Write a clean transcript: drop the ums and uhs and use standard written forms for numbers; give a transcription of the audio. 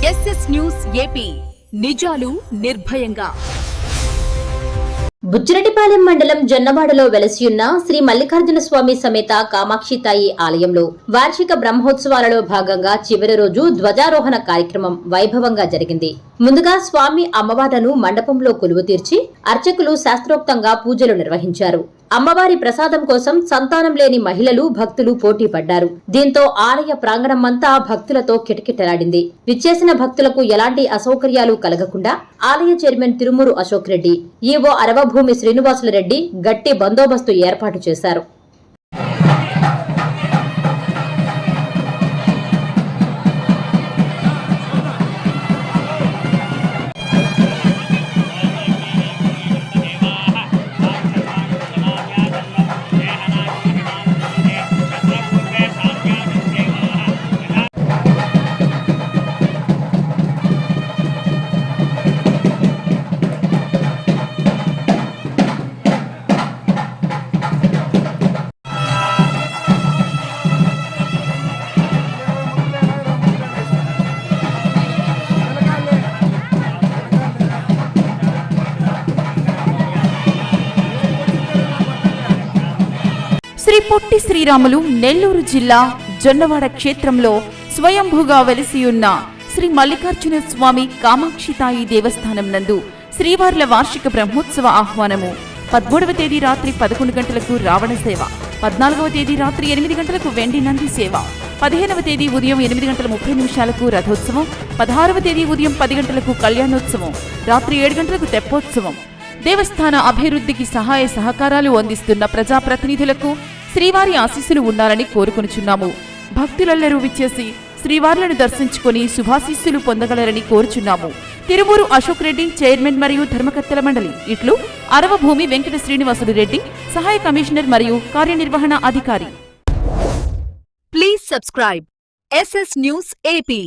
SS news AP నిజాలు నిర్భయంగా. బుచ్చిరెడ్డిపాలెం మండలం జొన్నవాడలో వెలసియున్న శ్రీ మల్లికార్జున స్వామి సమేత కామాక్షితాయి ఆలయంలో వార్షిక బ్రహ్మోత్సవాలలో భాగంగా చివరి రోజు ధ్వజారోహణ కార్యక్రమం వైభవంగా జరిగింది. ముందుగా స్వామి అమ్మవార్లను మండపంలో కొలువు తీర్చి అర్చకులు శాస్త్రోక్తంగా పూజలు నిర్వహించారు. అమ్మవారి ప్రసాదం కోసం సంతానం లేని మహిళలు భక్తులు పోటీ పడ్డారు. దీంతో ఆలయ ప్రాంగణమంతా భక్తులతో కిటకిటలాడింది. విచ్చేసిన భక్తులకు ఎలాంటి అసౌకర్యాలు కలగకుండా ఆలయ చైర్మన్ తిరుమూరు అశోక్ రెడ్డి, ఈవో అరవభూమి శ్రీనివాసుల రెడ్డి గట్టి బందోబస్తు ఏర్పాటు చేశారు. శ్రీ పొట్టి శ్రీరాములు నెల్లూరు జిల్లా జొన్నవాడ క్షేత్రంలో స్వయంభూగా వెలిసియున్న శ్రీ మల్లికార్జున స్వామి కామాక్షితాయి దేవస్థానం నందు శ్రీవార్ల వార్షిక బ్రహ్మోత్సవ ఆహ్వానము 13వ తేదీ రాత్రి 11 గంటలకు రావణ సేవ, 14వ తేదీ రాత్రి 8 గంటలకు వెండి నంది సేవ, 15వ తేదీ ఉదయం 8:30 రథోత్సవం, 16వ తేదీ ఉదయం 10 గంటలకు కళ్యాణోత్సవం, రాత్రి 7 గంటలకు తెప్పోత్సవం. దేవస్థాన అభివృద్ధికి సహాయ సహకారాలు అందిస్తున్న ప్రజాప్రతినిధులకు శ్రీవారి ఆశీస్సులు ఉండాలని కోరుకొనుచున్నాము. భక్తులెల్లరూ విచ్చేసి శ్రీవార్లను దర్శించుకుని శుభాశీస్సులు పొందగలరని కోరుచున్నాము. తిరుమూరు అశోక్ రెడ్డి, చైర్మన్ మరియు ధర్మకర్తల మండలి. ఇట్లు అరవభూమి వెంకట శ్రీనివాసులు రెడ్డి, సహాయ కమిషనర్ మరియు కార్యనిర్వహణ అధికారి. Please subscribe SS news AP.